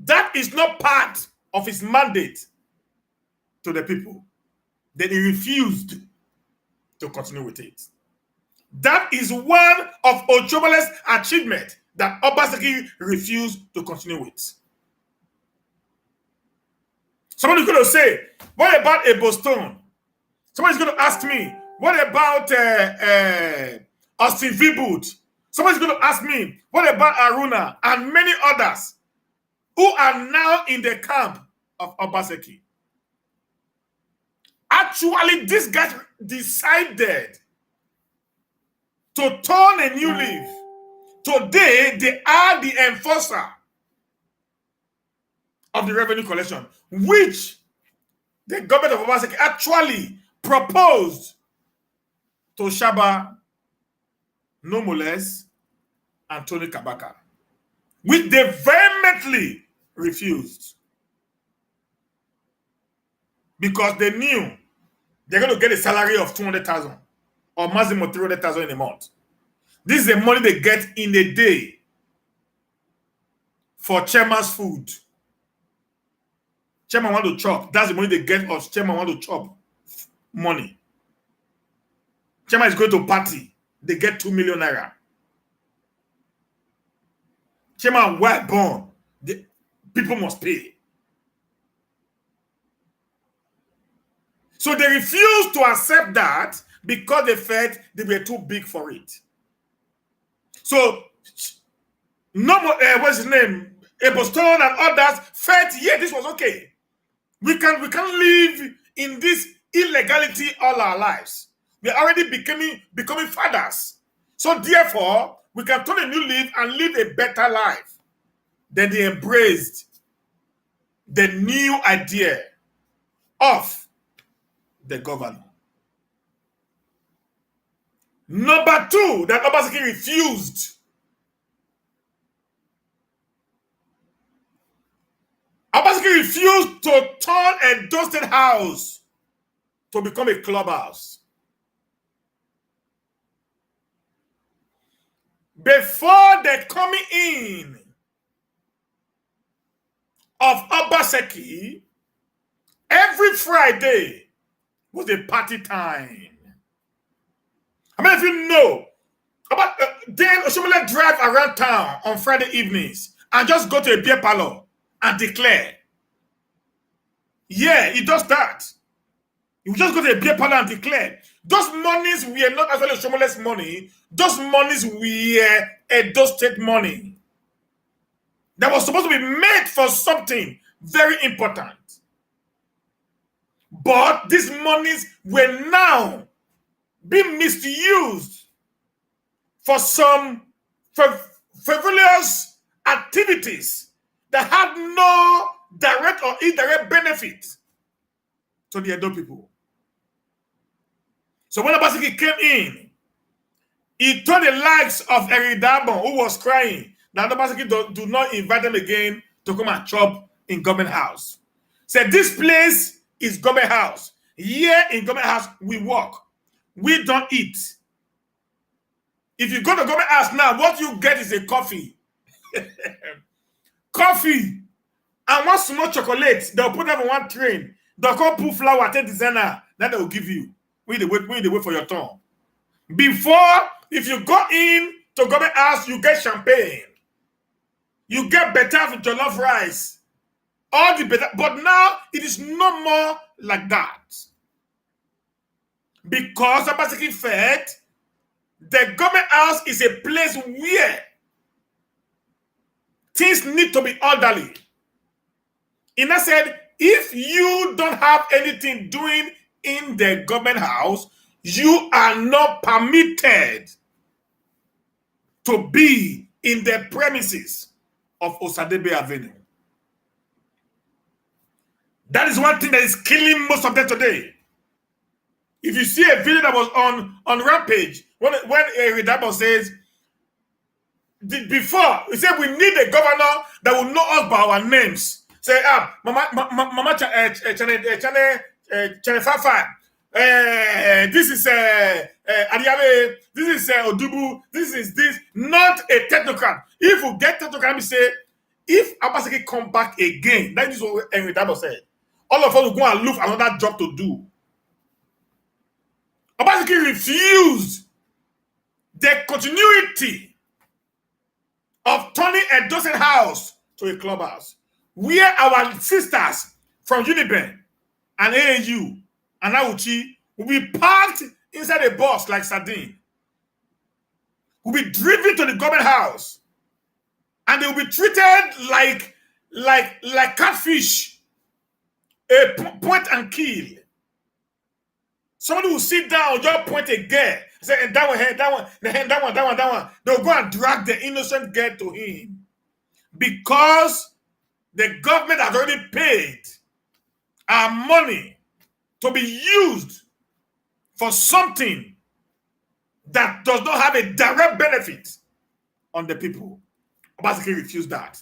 that is not part of his mandate to the people. Then he refused to continue with it. That is one of Oshomole's achievements that Obaseki refused to continue with. Somebody's going to say, what about a Boston? Somebody's going to ask me, what about Austin Viboot? Somebody's going to ask me, what about Aruna and many others who are now in the camp of Obaseki? Actually, these guys decided to turn a new leaf. Today, they are the enforcer of the revenue collection, which the government of Obaseki actually proposed to Shaba, Nomoles, and Tony Kabaka, which they vehemently refused because they knew they're going to get a salary of 200,000 or maximum 300,000 in a month. This is the money they get in a day for chairman's food. Chairman want to chop. That's the money they get, or chairman want to chop money. Chairman is going to party. They get 2 million naira. Chairman well born. The people must pay. So they refused to accept that because they felt they were too big for it. So no more, what's his name? Ebostone and others felt, yeah, this was okay. We can live in this illegality all our lives. We're already becoming fathers. So therefore, we can turn a new leaf and live a better life. Then they embraced the new idea of the governor. Number two, that Obaseki refused. Obaseki refused to turn a dusted house to become a clubhouse. Before the coming in of Obaseki, every Friday was a party time. How many of you know about then oshomole drive around town on Friday evenings and just go to a beer parlor and declare? Yeah, he does that. You just go to a beer parlor and declare. Those monies were not actually oshomole's money. Those monies were Edo State money that was supposed to be made for something very important. But these monies were now being misused for some frivolous activities that had no direct or indirect benefit to the Edo people. So when Obaseki came in, he told the likes of Eridabon, who was crying, that Obaseki do not invite them again to come and chop in government house. Said, this place is government house. Here in government house, we work. We don't eat. If you go to government house now, what you get is a coffee. Coffee. And one small chocolate. They'll put them on one train. They'll come put flour, take designer. Then they will give you. When they wait for your turn. Before, if you go in to government house, you get champagne. You get better jollof rice. All the better. But now, it is no more like that. Because Obaseki felt the government house is a place where things need to be orderly. Ina said, if you don't have anything doing in the government house, you are not permitted to be in the premises of Osadebe Avenue. That is one thing that is killing most of them today. If you see a video that was on Rampage, when Eridabon says, before, he said we need a governor that will know us by our names. Say, Mama Chane Fafa, this is Adiabe, this is Odubu, this is this, not a technocrat. If we get technocrat, let me say, if Obaseki come back again, that is what Eridabon said. All of us will go and look for another job to do. Obaseki refused the continuity of turning a dozen house to a clubhouse, where our sisters from Uniben and AAU and Auchi will be packed inside a bus like sardine, will be driven to the government house, and they will be treated like catfish, a point and kill. Somebody will sit down, just point a girl, say, and that one, that one. They'll go and drag the innocent girl to him. Because the government has already paid our money to be used for something that does not have a direct benefit on the people. Obaseki refused that.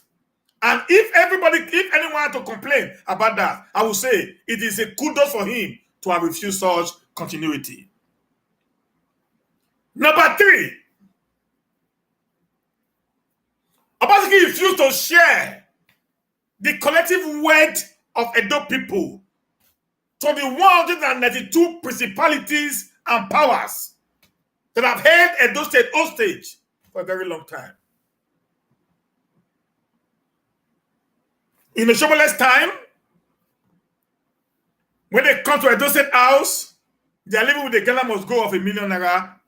And if anyone had to complain about that, I will say it is a kudos for him to have refused such continuity. Number 3, Obaseki refused to share the collective wealth of Edo people to the 192 principalities and powers that have held Edo State hostage for a very long time. In the Oshomole's time, when they come to Edo State house, they are living with a Ghana must go of ₦1 million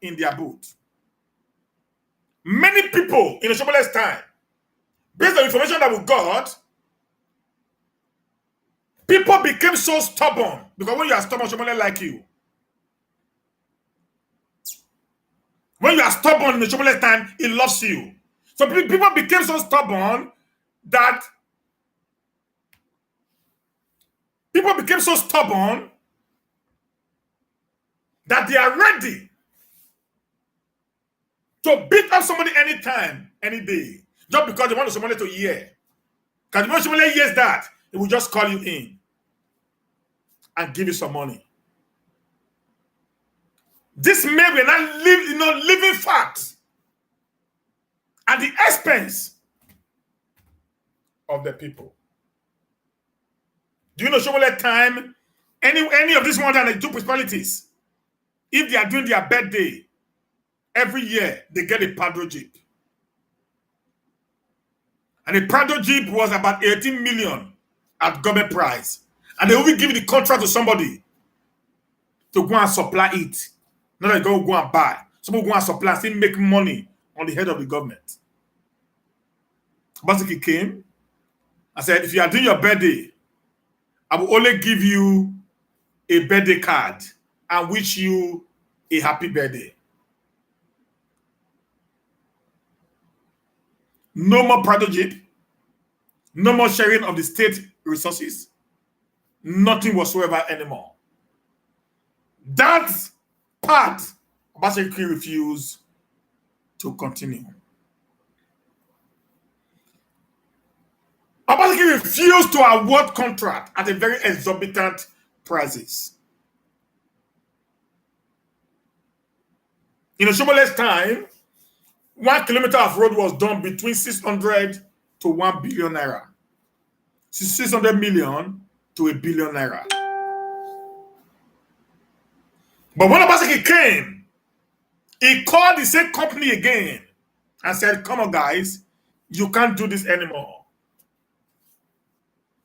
in their boot. Many people in the Oshomole's time, based on information that we got, people became so stubborn, because when you are stubborn, Oshomole like you. When you are stubborn in the Oshomole's time, he loves you. So people became so stubborn that they are ready to beat up somebody anytime, any day, just because they want somebody to hear. Because when somebody hears that, they will just call you in and give you some money. This may be not living fact at the expense of the people. Do you know Shomole time? Any of these 192 principalities, if they are doing their birthday every year, they get a Prado Jeep. And the Prado Jeep was about 18 million at government price. And they will give the contract to somebody to go and supply it. Not that go and buy. Somebody go and supply and still make money on the head of the government. Obaseki came and said, if you are doing your birthday, I will only give you a birthday card and wish you a happy birthday. No more Prado Jeep. No more sharing of the state resources. Nothing whatsoever anymore. That part, Obaseki refused to continue. Obaseki refused to award contract at a very exorbitant prices. In Oshomole's time, 1 kilometer of road was done between 600 to 1 billion naira. 600 million to $1 billion naira. But when Obaseki came, he called the same company again and said, come on guys, you can't do this anymore.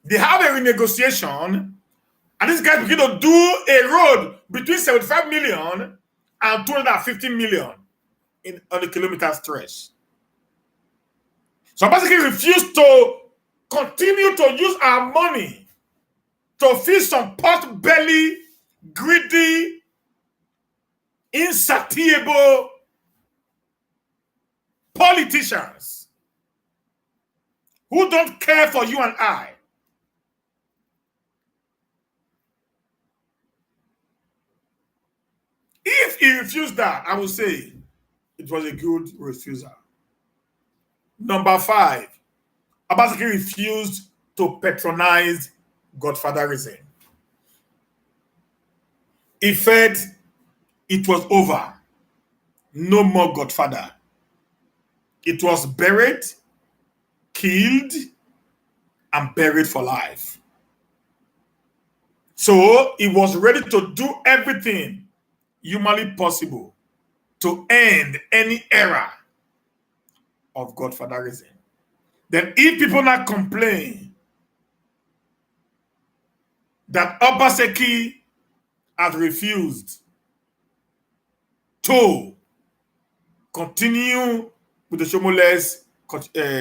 They have a renegotiation, and these guys begin to do a road between 75 million and 250 million on a kilometer stretch. So Obaseki refused to continue to use our money to feed some pot-belly, greedy, insatiable politicians who don't care for you and I. If he refused that, I would say it was a good refusal. Number 5, Obaseki refused to patronize godfatherism. He felt it was over. No more godfather. It was buried, killed, and buried for life. So he was ready to do everything humanly possible to end any era of godfatherism. Then if people now complain that Obaseki has refused to continue with the Oshomole's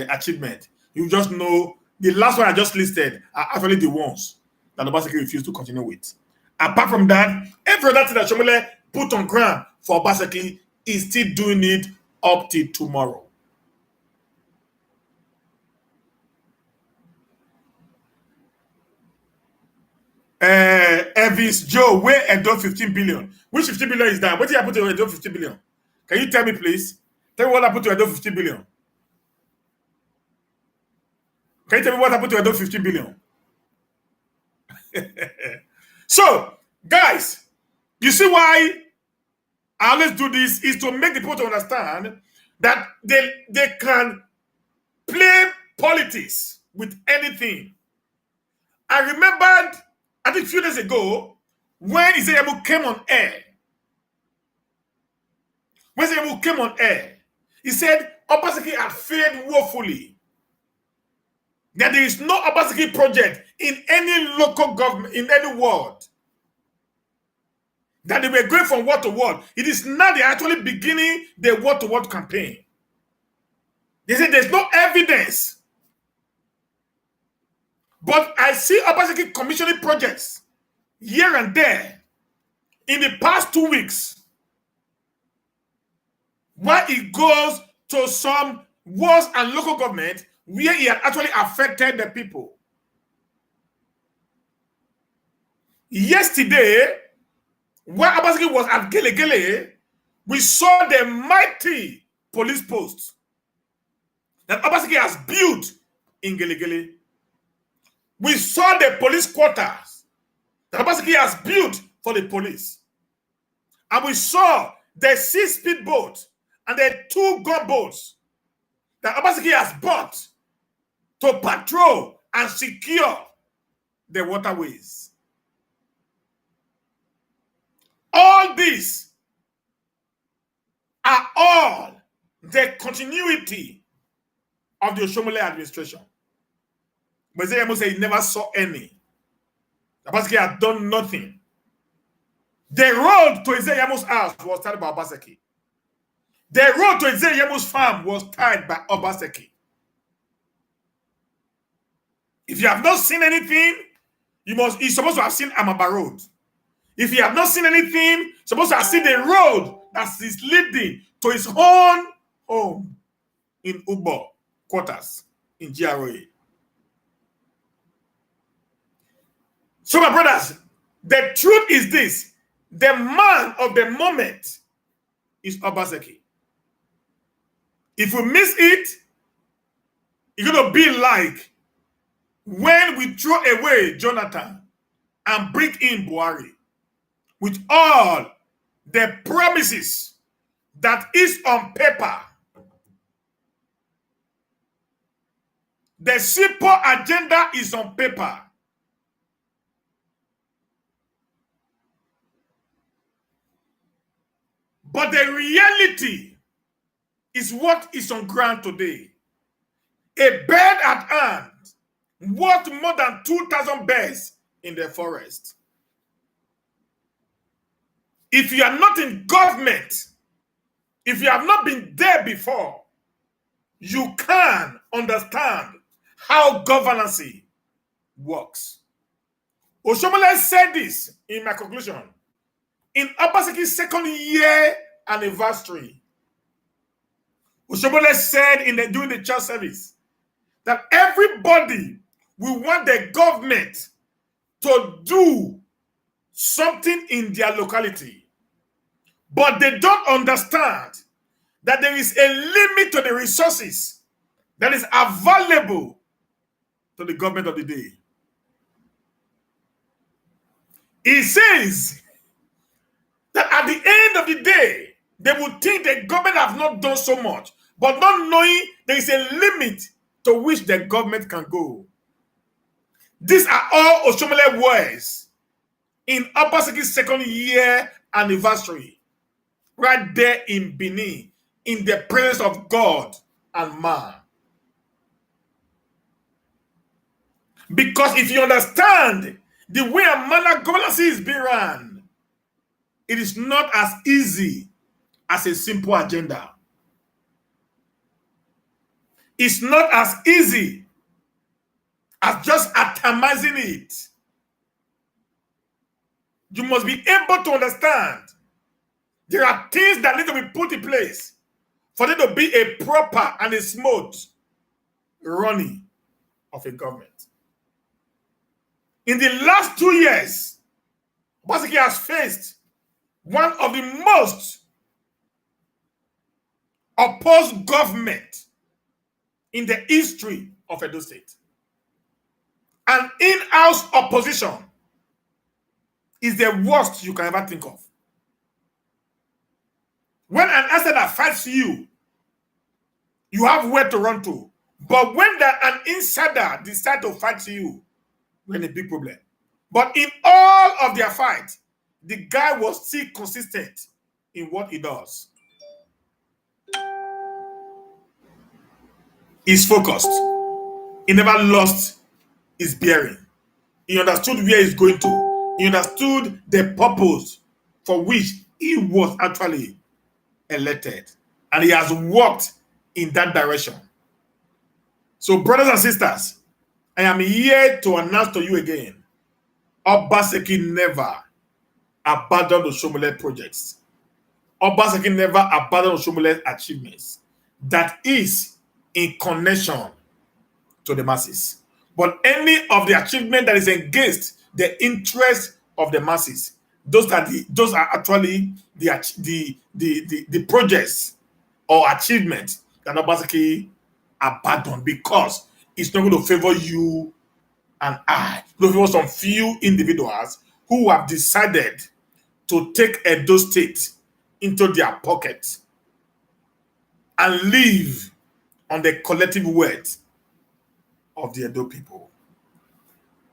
achievement, you just know the last one I just listed are actually the ones that Obaseki refused to continue with. Apart from that, every other thing that Oshomole put on ground for Obaseki is still doing it up till tomorrow. Elvis Joe, where Edo 15 billion? Which 15 billion is that? What did I put to Edo 15 billion? Can you tell me, please? Tell me what I put to Edo 15 billion. Can you tell me what happened to Edo 15 billion? So, guys, you see why I always do this, is to make the people to understand that they can play politics with anything. I remembered, I think a few days ago, when Isaiah came on air. When Isaiah came on air, he said Obaseki had failed woefully. That there is no Obaseki project in any local government, in any world. That they were going from word to word. It is now they're actually beginning the word-to-word campaign. They said there's no evidence. But I see Obaseki commissioning projects here and there in the past 2 weeks, where it goes to some wards and local government where it had actually affected the people. Yesterday, where Obaseki was at Gelegele, we saw the mighty police post that Obaseki has built in Gelegele. We saw the police quarters that Obaseki has built for the police. And we saw the 6 speedboat and the 2 gunboats that Obaseki has bought to patrol and secure the waterways. All these are all the continuity of the Oshomole administration. But Isaiah said he never saw any. Obaseki had done nothing. The road to Isaiah's house was tied by Obaseki. The road to Isaiah's farm was tied by Obaseki. If you have not seen anything, you're supposed to have seen Amaba Road. If you have not seen anything, you're supposed to have seen the road that is leading to his own home in Ubo quarters in GRA. So, my brothers, the truth is this: the man of the moment is Obaseki. If we miss it, it's going to be like when we throw away Jonathan and bring in Buhari with all the promises that is on paper. The simple agenda is on paper. But the reality is what is on ground today. A bird at hand worth more than 2,000 birds in the forest. If you are not in government, if you have not been there before, you can understand how governance works. Oshomole said this in my conclusion. In Obaseki's 2nd year anniversary, Oshomole said during the church service that everybody will want the government to do something in their locality. But they don't understand that there is a limit to the resources that is available to the government of the day. He says that at the end of the day, they would think the government have not done so much, but not knowing there is a limit to which the government can go. These are all Oshomole words in Obaseki's 2nd year anniversary, right there in Benin, in the presence of God and man. Because if you understand the way a manner governance is being run, it is not as easy as a simple agenda. It's not as easy as just atomizing it. You must be able to understand there are things that need to be put in place for there to be a proper and a smooth running of a government. In the last 2 years, Obaseki has faced one of the most opposed government in the history of Edo State. An in-house opposition is the worst you can ever think of. outsider fights you, you have where to run to. But when an insider decides to fight you, we're in a big problem. But in all of their fights, the guy was still consistent in what he does. He's focused. He never lost his bearing. He understood where he's going to. He understood the purpose for which he was actually elected. And he has walked in that direction. So, brothers and sisters, I am here to announce to you again, Obaseki never abandoned oshomole projects. Obaseki never abandoned oshomole achievements. That is in connection to the masses. But any of the achievement that is against the interest of the masses, those are actually the projects or achievements that Obaseki abandoned, because it's not going to favor you and I. It's going to favor some few individuals who have decided to take Edo State into their pocket and live on the collective wealth of the Edo people.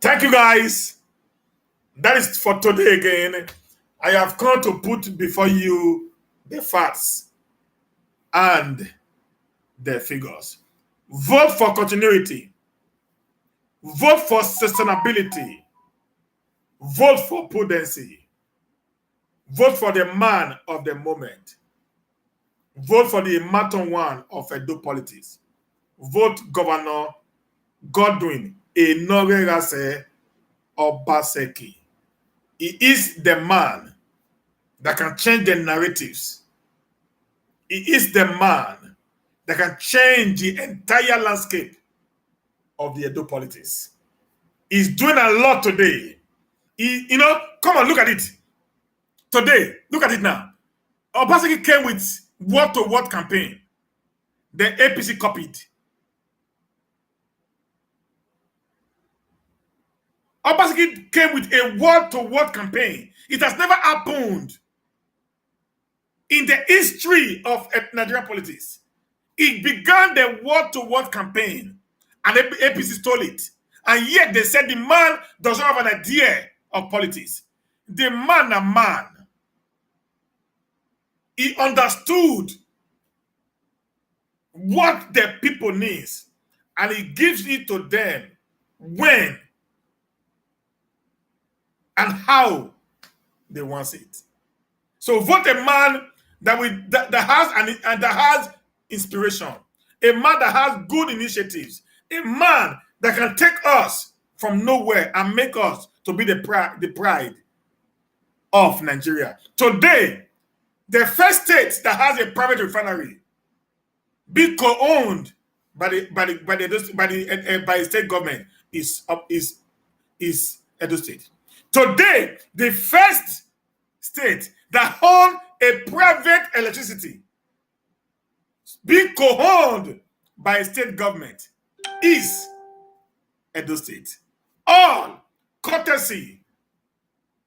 Thank you, guys. That is for today again. I have come to put before you the facts and the figures. Vote for continuity. Vote for sustainability. Vote for prudency. Vote for the man of the moment. Vote for the Maton one of Edo politics. Vote Governor Godwin Enoregase Obaseki. He is the man that can change the narratives. He is the man that can change the entire landscape of the Edo politics. He's doing a lot today. Come on, look at it. Today, look at it now. Obaseki came with word-to-word campaign. The APC copied. Obaseki came with a word-to-word campaign. It has never happened in the history of Nigerian politics. It began the word-to-word campaign, and the APC stole it. And yet they said the man does not have an idea of politics. The man, a man. He understood what the people needs, and he gives it to them when and how they want it. So vote a man that has inspiration, a man that has good initiatives, a man that can take us from nowhere and make us to be the pride of Nigeria. Today, the first state that has a private refinery be co-owned by the state government is Edo State. Today, the first state that owns a private electricity being co-owned by a state government is Edo State. All courtesy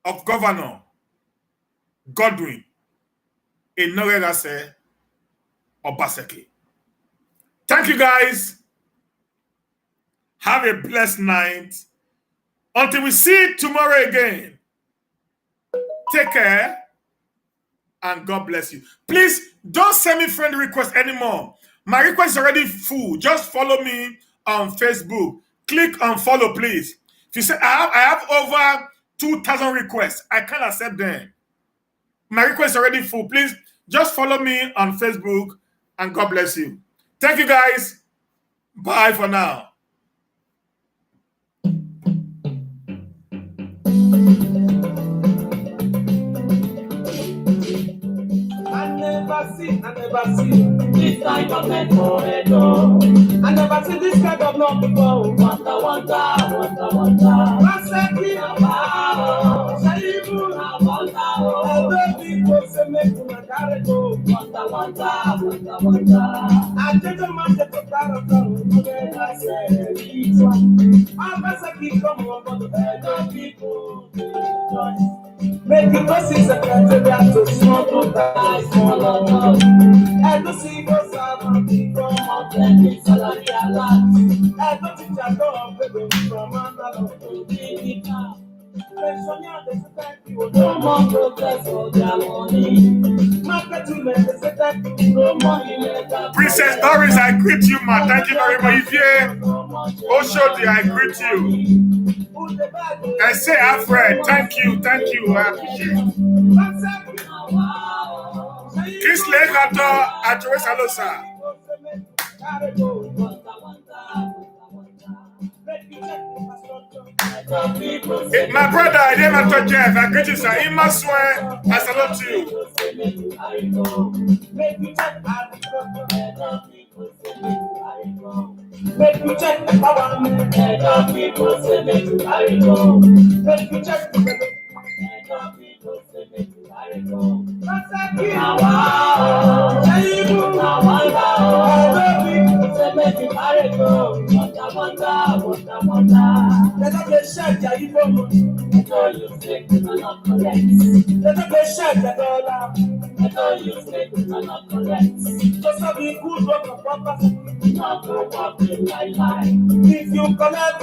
of Governor Godwin Enoregase Obaseki. Thank you, guys. Have a blessed night. Until we see tomorrow again. Take care and God bless you. Please don't send me friend requests anymore. My request is already full. Just follow me on Facebook. Click on follow, please. If you say I have over 2,000 requests, I can't accept them. My request is already full. Please just follow me on Facebook and God bless you. Thank you, guys. Bye for now. I never see this kind of men for Edo. I never see this kind of love before. Wonder. Obaseki Abao, Shaibu Abao, baby, go say make una carry go. Wonder. I take a man to carry go. I say this one. Obaseki come over the Edo people. Make the person secretariat to small guys, small on. And to see those from the salary a lot. And to teach a dog from another to be pensioner, they say thank you, no more progress for their money. Market women, they say thank you, no money. Princess Doris, I greet you, ma. Thank you very much. If you Oshodi, I greet you. I say, Alfred, thank you, I appreciate it. Kisley Kato, Ajowe Salosa. My brother, I never told Jeff, I greet you, sir. He must swear, I salute you. Make you check the power, make up people say make you carry go. Make you check the make up people say make you carry go. Now wow, now wow, people say make you carry go. Wonder. Let them get shot, yeah, you don't know. I know you say you are not correct. Let them get shot, yeah, dollar. I know you say you are not correct. Just have a good work of purpose. Not go walk in my life. If you collect